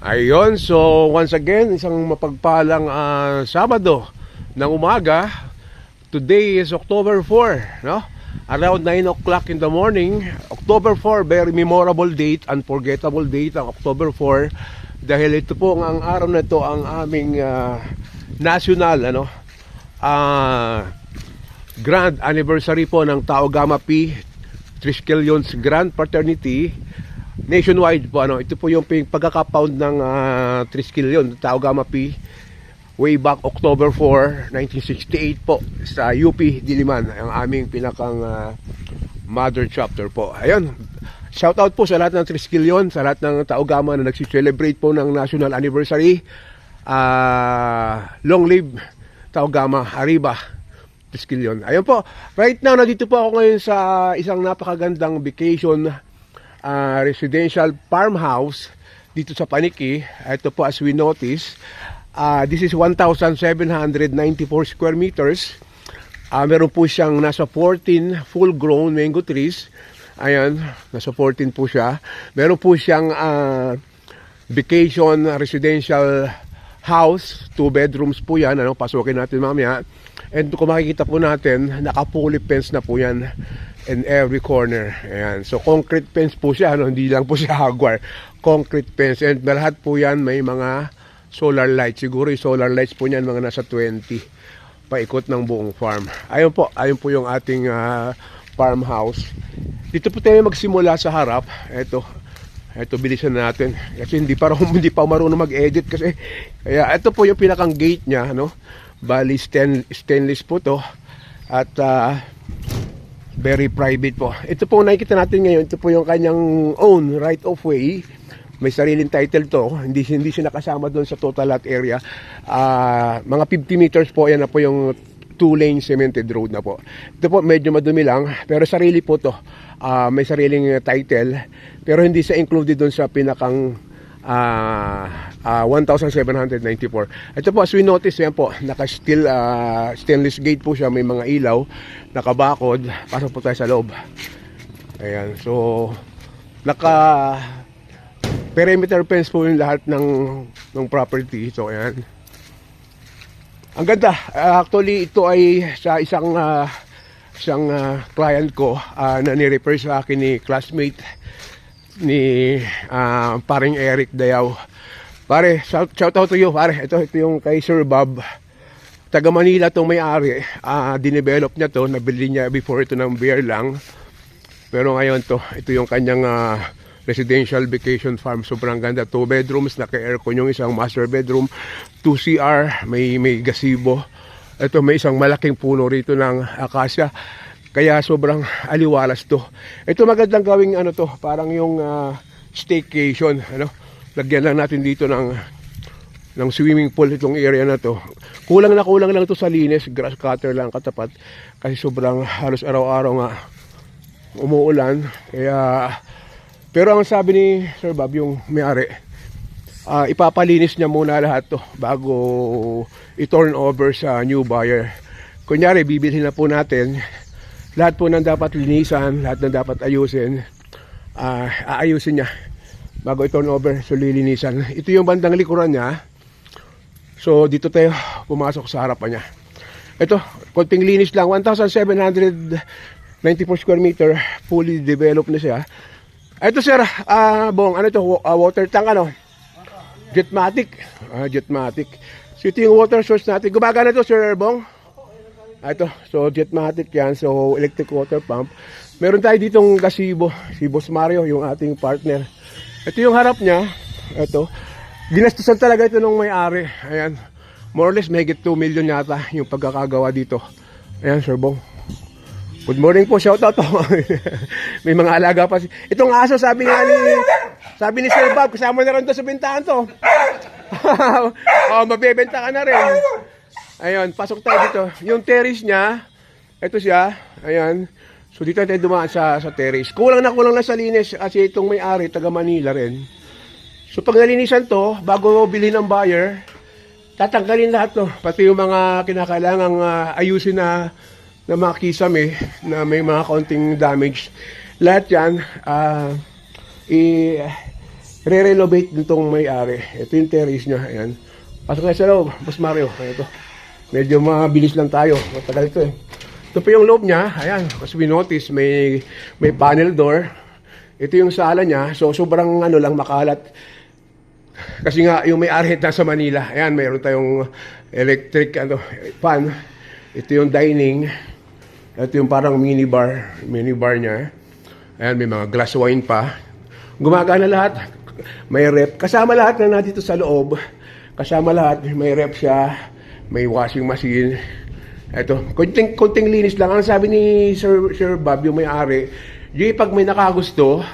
Ayun, so once again, isang mapagpalang Sabado ng umaga. Today is October 4, no? Around 9 o'clock in the morning. October 4, very memorable date, unforgettable date ang October 4. Dahil ito po ang araw na ito ang aming national, grand anniversary po ng Tau Gamma Pi Triskelions Grand Fraternity nationwide po. Ito po yung pagkakapound ng Triskelion Tau Gamma Pi way back October 4, 1968 po sa UP Diliman, ang aming pinakang mother chapter po. Ayun, shout out po sa lahat ng Triskelion, sa lahat ng Tau Gamma na nagsi-celebrate po ng national anniversary. Long live Tau Gamma, arriba Triskelion. Ayun po, right now nandito po ako ngayon sa isang napakagandang vacation residential farmhouse dito sa Paniki. Ito po, as we notice, this is 1,794 square meters. Meron po siyang nasa 14 full grown mango trees. Ayan, nasa 14 po siya. Meron po siyang vacation residential house, 2 bedrooms po yan. Pasukin natin mamaya. And kung makikita po natin, naka-fully fence na po yan in every corner. Ayan. So concrete fence po siya, hindi lang po siya hardware. Concrete fence, and lahat po yan may mga solar lights. Siguro yung solar lights po niyan mga nasa 20 paikot ng buong farm. Ayun po yung ating farmhouse. Dito po tayo magsimula sa harap. Ito bilisan natin kasi hindi pa marunong mag-edit kasi. Kaya ito po yung pinakang gate niya, Bali stainless po to at very private po. Ito po nakikita natin ngayon, ito po yung kanyang own right of way. May sariling title to, hindi siya nakasama doon sa total lot area. Mga 50 meters po, yan na po yung 2-lane cemented road na po. Ito po medyo madumi lang, pero sarili po to. May sariling title, pero hindi siya included doon sa pinakang 1,794. Ito po, as we notice, yan po, naka-steel stainless gate po siya, may mga ilaw, nakabakod. Pasok po tayo sa loob. Ayan, so perimeter fence po yung lahat ng property. So ayan, ang ganda. Actually, ito ay sa isang client ko na ni-refer sa akin ni classmate ni paring Eric Dayaw. Pare, shout out to you, pare. Ito yung kay Sir Bob, taga Manila tong may-ari. Dinevelop niya to, nabili niya before ito ng beer lang, pero ngayon ito yung kanyang residential vacation farm. Sobrang ganda, 2 bedrooms, naka-aircon yung isang master bedroom, 2 CR, may gazebo. Ito, may isang malaking puno rito ng acacia, kaya sobrang aliwalas to. Ito magandang gawing parang yung staycation, Lagyan lang natin dito ng swimming pool itong area na to. Kulang lang to sa linis, grass cutter lang katapat kasi sobrang halos araw-araw nga umuulan. Kaya pero ang sabi ni Sir Bob, yung may-ari, ipapalinis niya muna lahat to bago i-turn over sa new buyer. Kunyari, bibilhin na po natin, lahat po nang dapat linisan, lahat nang dapat ayusin, aayusin niya bago i-turn over, so lilinisan. Ito yung bandang likuran niya. So dito tayo pumasok sa harapan niya. Ito, konting linis lang, 1,794 square meter, fully developed na siya. Ito sir, Bong, water tank, Jetmatic. Jetmatic. So ito yung water source natin. Gumagana to, Sir Bong? Ito, so Jetmatic yan. So electric water pump. Meron tayo ditong gazebo, si Boss Mario, yung ating partner. Ito yung harap niya. Ito, ginastusan talaga ito nung may-ari. Ayan, more or less may 2 million yata yung pagkakagawa dito. Ayan, Sir Bong. Good morning po, shout out to. May mga alaga pa. Itong aso, sabi ni Sir Bob, kasama na rin to sa bentahan to. Mabebenta ka na rin. Ayun, pasok tayo dito. Yung terrace niya, ito siya. Ayan. So dito tayo dumaan sa terrace. Kulang na sa linis kasi itong may-ari, taga Manila rin. So pag nalinisan to, bago bilhin ng buyer, tatanggalin lahat to. Pati yung mga kinakailangang ayusin na mga kisame na may mga kaunting damage. Lahat yan, re-renovate nitong may-ari. Ito yung terrace niya, ayan. Pasok kayo sa loob, Boss Mario. Ito. Medyo mabilis lang tayo. Matagal ito eh. Ito pa yung loob niya, ayan. As we notice, may panel door. Ito yung sala niya. So, sobrang ano lang, makalat. Kasi nga, yung may-ari nasa Manila. Ayan, mayroon tayong electric fan. Ito yung dining. Ito yung parang minibar niya. Ayan, may mga glass wine pa. Gumagana lahat. May rep. Kasama lahat na dito sa loob. Kasama lahat. May rep siya. May washing machine. Ito. Konting linis lang. Ang sabi ni Sir Bob, yung may-ari, pag may nakagusto,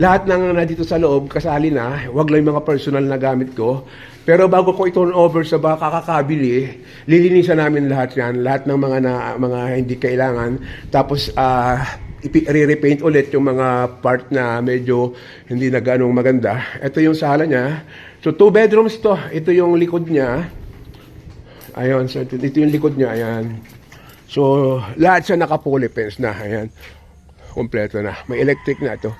lahat ng nandito sa loob, kasali na. Huwag lang yung mga personal na gamit ko. Pero bago ko i-turn over sa baka kakabili, lilinisan namin lahat yan. Lahat ng mga hindi kailangan. Tapos, i-repaint ulit yung mga part na medyo hindi na ganong maganda. Ito yung sala niya. So, 2 bedrooms to. Ito yung likod niya. Ayun, so ito yung likod niya. Ayan. So, lahat siya naka-poly fence na. Ayan. Kompleto na. May electric na ito.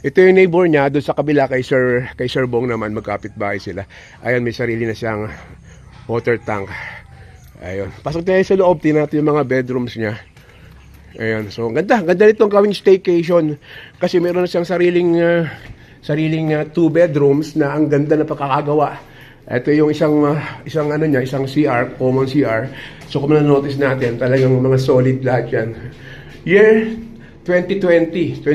Ito yung neighbor niya. Doon sa kabila kay Sir Bong naman. Magkapit-bahay sila. Ayan, may sarili na siyang water tank. Ayun. Pasok tayo sa loob. Tingnan natin yung mga bedrooms niya. Ayan, so ganda nitong gawing staycation kasi meron na siyang sariling 2 bedrooms na ang ganda na pagkakagawa. Ito yung isang CR, common CR. So kung na-notice natin, talagang mga solid lahat yan. Year 2021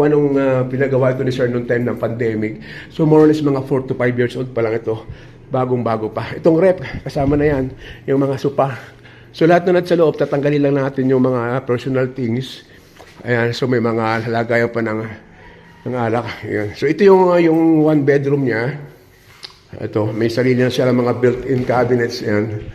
nung pinagawa ito ni Sir noong time ng pandemic. So more or less mga 4 to 5 years old pa lang ito. Bagong-bago pa. Itong rep, kasama na yan, yung mga sopa. So lahat na sa loob, tatanggalin lang natin yung mga personal things. Ayan, so may mga lagayan pa ng alak. Ayan. So ito yung 1 bedroom niya. Ito, may sarili na siya ng mga built-in cabinets. Ayan,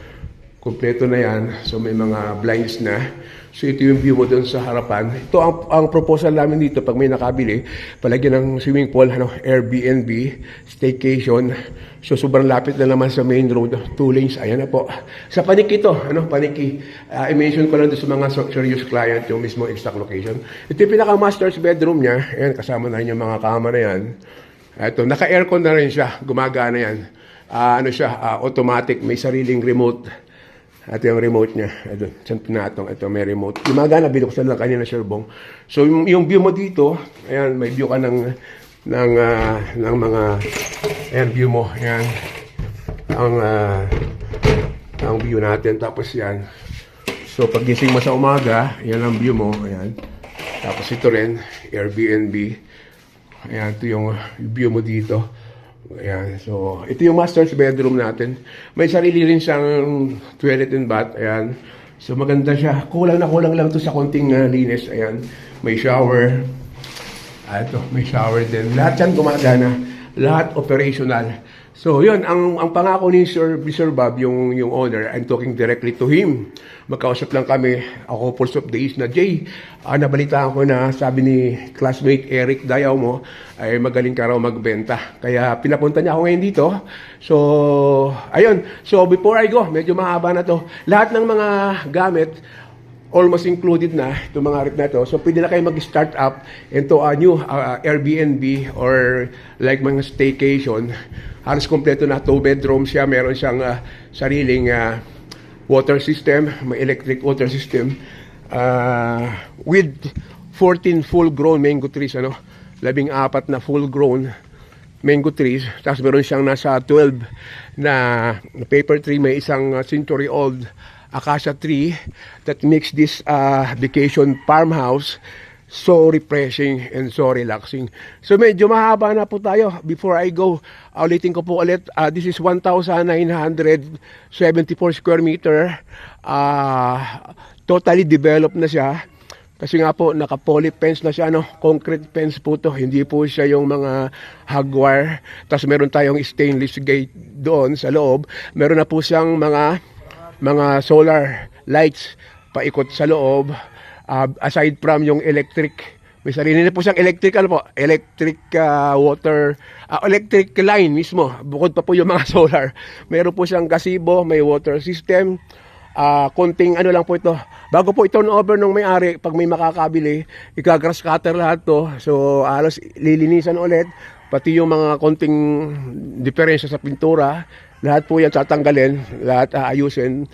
kompleto na yan. So may mga blinds na. So ito yung view mo doon sa harapan. Ito ang proposal namin dito pag may nakabili. Palagyan ng swimming pool, Airbnb, staycation. So sobrang lapit na naman sa main road, 2 lanes. Ayan na po. Sa Paniki ito, Paniki. I-mention ko lang doon sa mga serious client yung mismo exact location. Ito yung pinaka-master's bedroom niya. Ayan, kasama na yung mga kama na yan. Ito, naka-aircon na rin siya. Gumagana yan. Automatic. May sariling remote. At yung remote niya, ito, saan pinatong, ito may remote. Gumagana, binuksan lang kanina Sir Bong. So yung view mo dito, ayan, may view ka ng mga, ayan, view mo, ayan, ang view natin, tapos yan. So pagising mo sa umaga, yan ang view mo, ayan. Tapos ito rin, Airbnb, ayan, ito yung view mo dito. Ayan, so ito yung master's bedroom natin. May sarili rin siyang toilet and bath. Ayan, so maganda siya. Kulang lang to sa konting linis. Ayan, may shower. Ito, may shower din. Lahat yan gumagana. Lahat operational. So yun, ang pangako ni Sir Bob, yung owner, I'm talking directly to him. Magkausap lang kami, ako pulse of days na, Jay, nabalitaan ko na sabi ni classmate Eric Dayaw mo, ay magaling ka raw magbenta. Kaya pinapunta niya ako ngayon dito. So, ayun. So, before I go, medyo mahaba na to. Lahat ng mga gamit, almost included na itong mga rep na to. So, pwede na kayo mag-start up into a new Airbnb or like mga staycation. Halos kompleto na, 2 bedrooms siya. Meron siyang sariling water system, may electric water system with 14 full-grown mango trees, 14 na full-grown mango trees. Tapos meron siyang nasa 12 na paper tree, may isang century-old acacia tree that makes this vacation farmhouse so refreshing and so relaxing. So medyo mahaba na po tayo. Before I go, ulitin ko po ulit, this is 1,974 square meter. Totally developed na siya. Kasi nga po, naka-poly fence na siya, concrete fence po to. Hindi po siya yung mga hardwire. Tapos meron tayong stainless gate doon sa loob. Meron na po siyang mga solar lights paikot sa loob. Aside from yung electric, may sarili na po siyang electric water, electric line mismo. Bukod pa po yung mga solar. Meron po siyang gazebo, may water system. Konting lang po ito. Bago po i-turn over nung may-ari, pag may makakabili, ika-grass cutter lahat to. So, alos lilinisan ulit. pati yung mga konting diferensya sa pintura, lahat po yan tatanggalin, lahat aayusin,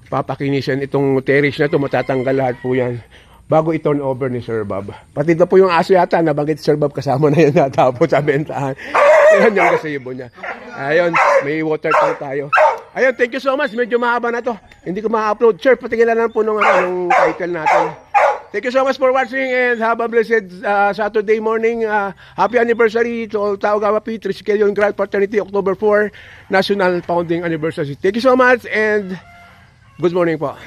papakinisin. Itong terrace na ito, matatanggal lahat po yan bago i-turn over ni Sir Bob. Pati ito po yung aso yata, nabanggit Sir Bob, kasama na yan natapos sa bentahan. Yan yung gazebo niya. Ayun, may water tank tayo. Ayun, thank you so much. Medyo mahaba na to. Hindi ko ma-upload. Sir, patingin lang po nung title natin. Thank you so much for watching and have a blessed Saturday morning. Happy anniversary to Taogawa P. Triskelion Grand Fraternity, October 4, National Founding Anniversary. Thank you so much and good morning po.